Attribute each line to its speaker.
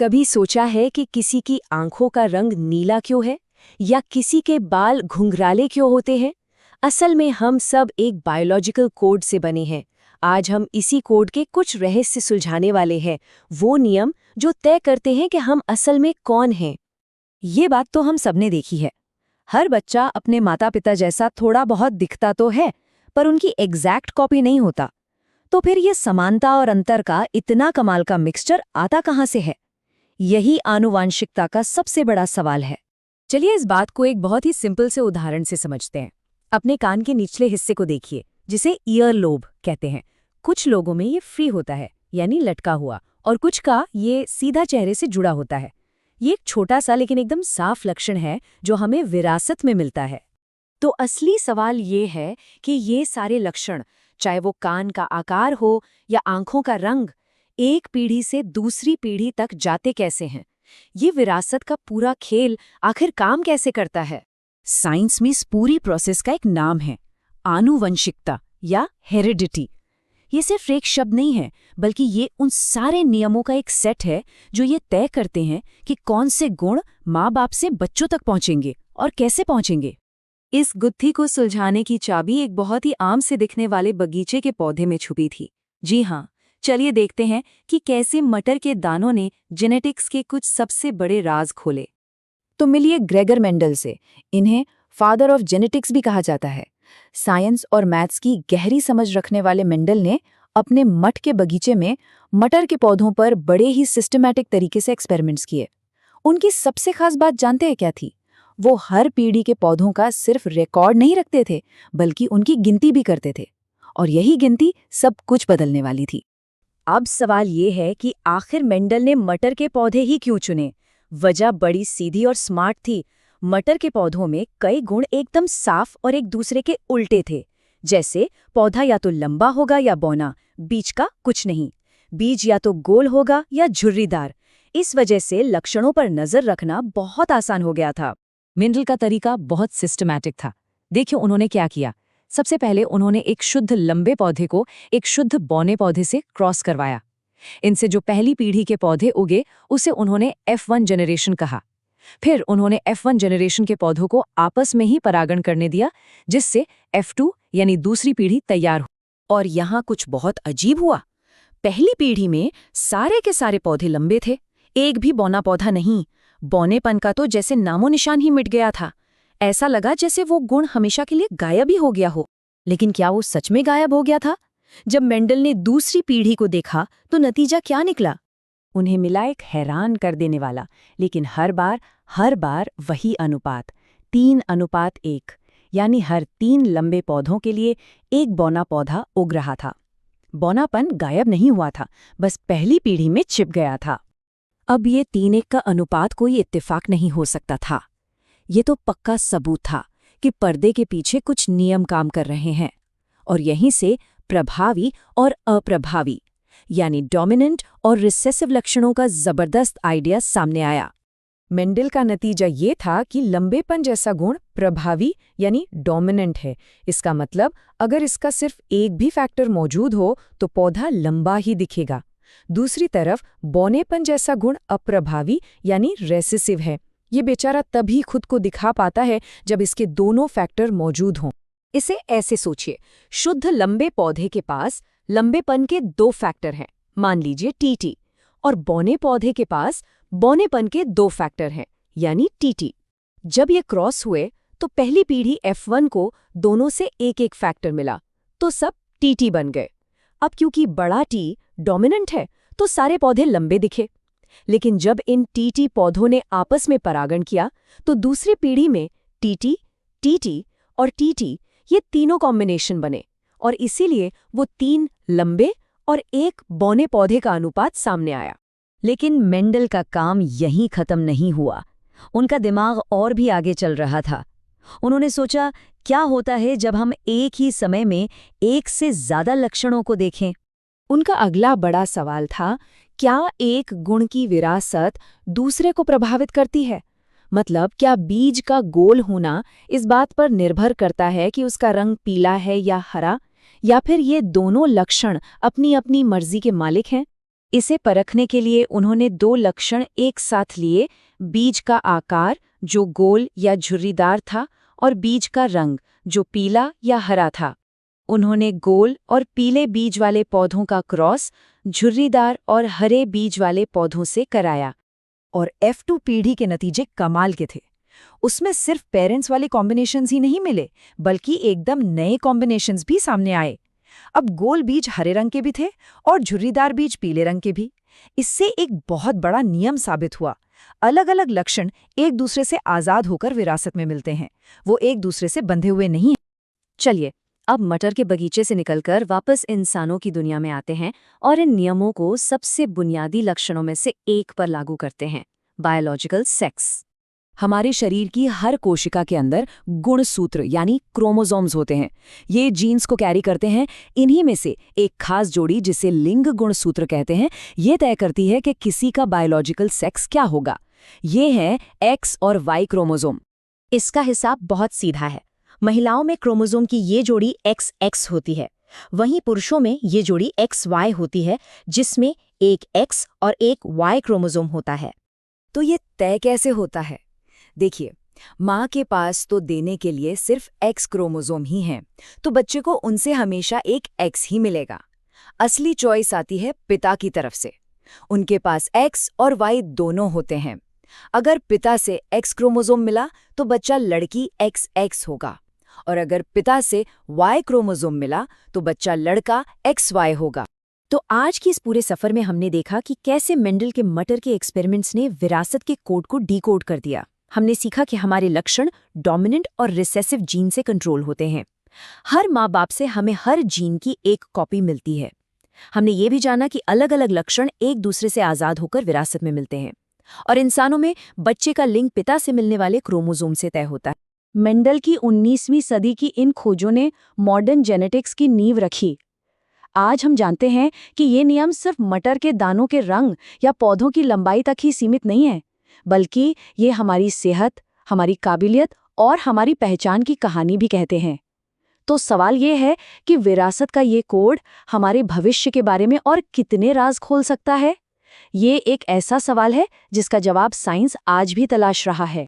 Speaker 1: कभी सोचा है कि किसी की आंखों का रंग नीला क्यों है या किसी के बाल घुंघराले क्यों होते हैं? असल में हम सब एक बायोलॉजिकल कोड से बने हैं। आज हम इसी कोड के कुछ रहस्य सुलझाने वाले हैं, वो नियम जो तय करते हैं कि हम असल में कौन हैं।
Speaker 2: ये बात तो हम सबने देखी है। हर बच्चा अपने माता पिता जैसा थोड़ा बहुत दिखता तो है, पर उनकी एग्जैक्ट कॉपी नहीं होता। तो फिर ये समानता और अंतर का इतना कमाल का मिक्सचर आता कहाँ से है? यही आनुवांशिकता का सबसे बड़ा सवाल है।
Speaker 1: चलिए इस बात को एक बहुत ही सिंपल से उदाहरण से समझते हैं। अपने कान के निचले हिस्से को देखिए, जिसे ईयर लोब कहते हैं। कुछ लोगों में ये फ्री होता है, यानी लटका हुआ, और कुछ का ये सीधा चेहरे से जुड़ा होता है। ये एक छोटा सा लेकिन एकदम साफ लक्षण है जो हमें विरासत में मिलता है। तो असली सवाल ये है कि ये सारे लक्षण, चाहे वो कान का आकार हो या आंखों का रंग, एक पीढ़ी से दूसरी पीढ़ी तक जाते कैसे हैं? ये विरासत का पूरा खेल आखिर काम कैसे करता है?
Speaker 2: साइंस में इस पूरी प्रोसेस का एक नाम है, आनुवंशिकता या हेरिडिटी। ये सिर्फ एक शब्द नहीं है, बल्कि ये उन सारे नियमों का एक सेट है जो ये तय करते हैं कि कौन से गुण माँ बाप से बच्चों तक पहुंचेंगे और कैसे पहुंचेंगे।
Speaker 1: इस गुत्थी को सुलझाने की चाबी एक बहुत ही आम से दिखने वाले बगीचे के पौधे में छुपी थी। जी हाँ, चलिए देखते हैं कि कैसे मटर के दानों ने जेनेटिक्स के कुछ सबसे बड़े राज खोले।
Speaker 2: तो मिलिए ग्रेगर मेंडल से। इन्हें फादर ऑफ जेनेटिक्स भी कहा जाता है। साइंस और मैथ्स की गहरी समझ रखने वाले मेंडल ने अपने मठ के बगीचे में मटर के पौधों पर बड़े ही सिस्टमैटिक तरीके से एक्सपेरिमेंट्स किए। उनकी सबसे खास बात जानते हैं क्या थी? वो हर पीढ़ी के पौधों का सिर्फ रिकॉर्ड नहीं रखते थे, बल्कि उनकी गिनती भी करते थे। और यही गिनती सब कुछ बदलने वाली थी।
Speaker 1: अब सवाल ये है कि आखिर मेंडल ने मटर के पौधे ही क्यों चुने? वजह बड़ी सीधी और स्मार्ट थी। मटर के पौधों में कई गुण एकदम साफ और एक दूसरे के उल्टे थे। जैसे पौधा या तो लंबा होगा या बौना, बीच का कुछ नहीं। बीज या तो गोल होगा या झुर्रीदार। इस वजह से लक्षणों पर नजर रखना बहुत आसान हो गया था।
Speaker 2: मेंडल का तरीका बहुत सिस्टमैटिक था। देखिए उन्होंने क्या किया। सबसे पहले उन्होंने एक शुद्ध लंबे पौधे को एक शुद्ध बौने पौधे से क्रॉस करवाया। इनसे जो पहली पीढ़ी के पौधे उगे उसे उन्होंने F1 जनरेशन कहा। फिर उन्होंने F1 जनरेशन के पौधों को आपस में ही परागण करने दिया, जिससे F2 यानी दूसरी पीढ़ी तैयार हो। और यहाँ कुछ बहुत अजीब हुआ। पहली पीढ़ी में सारे के सारे पौधे लंबे थे, एक भी बौना पौधा नहीं। बौनेपन का तो जैसे नामो निशान ही मिट गया था। ऐसा लगा जैसे वो गुण हमेशा के लिए गायब ही हो गया हो। लेकिन क्या वो सच में गायब हो गया था? जब मेंडल ने दूसरी पीढ़ी को देखा तो नतीजा क्या निकला? उन्हें मिला एक हैरान कर देने वाला, लेकिन हर बार वही अनुपात, 3:1, यानी हर 3 लंबे पौधों के लिए एक बौना पौधा उग रहा था। बौनापन गायब नहीं हुआ था, बस पहली पीढ़ी में छिप गया था। अब ये 3:1 का अनुपात कोई इत्तेफाक नहीं हो सकता था। ये तो पक्का सबूत था कि पर्दे के पीछे कुछ नियम काम कर रहे हैं। और यहीं से प्रभावी और अप्रभावी, यानी डोमिनेंट और रिसेसिव लक्षणों का जबरदस्त आइडिया सामने आया। मेंडल का नतीजा ये था कि लंबेपन जैसा गुण प्रभावी यानी डोमिनेंट है। इसका मतलब अगर इसका सिर्फ एक भी फैक्टर मौजूद हो तो पौधा लंबा ही दिखेगा। दूसरी तरफ बौनेपन जैसा गुण अप्रभावी यानी रेसेसिव है। ये बेचारा तभी खुद को दिखा पाता है जब इसके दोनों फैक्टर मौजूद हों। इसे ऐसे सोचिए, शुद्ध लंबे पौधे के पास लंबेपन के 2 फैक्टर हैं, मान लीजिए TT, और बौने पौधे के पास बौनेपन के 2 फैक्टर हैं, यानी TT। जब ये क्रॉस हुए तो पहली पीढ़ी F1 को दोनों से एक फैक्टर मिला, तो सब TT बन गए। अब क्योंकि बड़ा T डोमिनेंट है तो सारे पौधे लंबे दिखे। लेकिन जब इन TT पौधों ने आपस में परागण किया तो दूसरी पीढ़ी में TT, TT और TT ये तीनों कॉम्बिनेशन बने, और इसीलिए वो 3 लंबे और 1 बौने पौधे का अनुपात सामने आया। लेकिन मेंडल का काम यहीं खत्म नहीं हुआ। उनका दिमाग और भी आगे चल रहा था। उन्होंने सोचा, क्या होता है जब हम एक ही समय में एक से ज्यादा लक्षणों को देखें? उनका अगला बड़ा सवाल था, क्या एक गुण की विरासत दूसरे को प्रभावित करती है? मतलब क्या बीज का गोल होना इस बात पर निर्भर करता है कि उसका रंग पीला है या हरा, या फिर ये दोनों लक्षण अपनी अपनी मर्जी के मालिक हैं?
Speaker 1: इसे परखने के लिए उन्होंने 2 लक्षण एक साथ लिए, बीज का आकार जो गोल या झुर्रीदार था और बीज का रंग जो पीला या हरा था। उन्होंने गोल और पीले बीज वाले पौधों का क्रॉस झुर्रीदार और हरे बीज वाले पौधों से कराया। और F2 पीढ़ी के नतीजे कमाल के थे। उसमें सिर्फ पेरेंट्स वाले कॉम्बिनेशंस ही नहीं मिले, बल्कि एकदम नए कॉम्बिनेशंस भी सामने आए। अब गोल बीज हरे रंग के भी थे और झुर्रीदार बीज पीले रंग के भी। इससे एक बहुत बड़ा नियम साबित हुआ। अलग-अलग लक्षण एक दूसरे से आजाद होकर विरासत में मिलते हैं, वो एक दूसरे से बंधे हुए नहीं हैं। चलिए, अब मटर के बगीचे से निकलकर वापस इंसानों की दुनिया में आते हैं और इन नियमों को सबसे बुनियादी लक्षणों में से एक पर लागू करते हैं, बायोलॉजिकल सेक्स। हमारे शरीर की हर कोशिका के अंदर गुणसूत्र यानी क्रोमोसोम्स होते हैं। ये जीन्स को कैरी करते हैं। इन्हीं में से एक खास जोड़ी जिसे लिंग गुणसूत्र कहते हैं, ये तय करती है कि किसी का बायोलॉजिकल सेक्स क्या होगा। ये है X और Y क्रोमोसोम।
Speaker 3: इसका हिसाब बहुत सीधा है। महिलाओं में क्रोमोसोम की ये जोड़ी XX होती है, वहीं पुरुषों में ये जोड़ी XY होती है, जिसमें एक X और एक Y क्रोमोसोम होता है।
Speaker 1: तो ये तय कैसे होता है? देखिए, माँ के पास तो देने के लिए सिर्फ X क्रोमोसोम ही हैं, तो बच्चे को उनसे हमेशा एक X ही मिलेगा। असली चॉइस आती है पिता की तरफ से। उनके पास X और Y दोनों होते हैं। अगर पिता से X क्रोमोसोम मिला तो बच्चा लड़की XX होगा, और अगर पिता से Y क्रोमोसोम मिला तो बच्चा लड़का XY होगा।
Speaker 3: तो आज की इस पूरे सफर में हमने देखा कि कैसे मेंडल के मटर के एक्सपेरिमेंट्स ने विरासत के कोड को डीकोड कर दिया। हमने सीखा कि हमारे लक्षण डोमिनेंट और रिसेसिव जीन से कंट्रोल होते हैं। हर माँ बाप से हमें हर जीन की एक कॉपी मिलती है। हमने ये भी जाना कि अलग अलग लक्षण एक दूसरे से आज़ाद होकर विरासत में मिलते हैं, और इंसानों में बच्चे का लिंग पिता से मिलने वाले क्रोमोसोम से तय होता है।
Speaker 2: मेंडल की 19वीं सदी की इन खोजों ने मॉडर्न जेनेटिक्स की नींव रखी। आज हम जानते हैं कि ये नियम सिर्फ मटर के दानों के रंग या पौधों की लंबाई तक ही सीमित नहीं है, बल्कि ये हमारी सेहत, हमारी काबिलियत और हमारी पहचान की कहानी भी कहते हैं। तो सवाल ये है कि विरासत का ये कोड हमारे भविष्य के बारे में और कितने राज खोल सकता है? ये एक ऐसा सवाल है जिसका जवाब साइंस आज भी तलाश रहा है।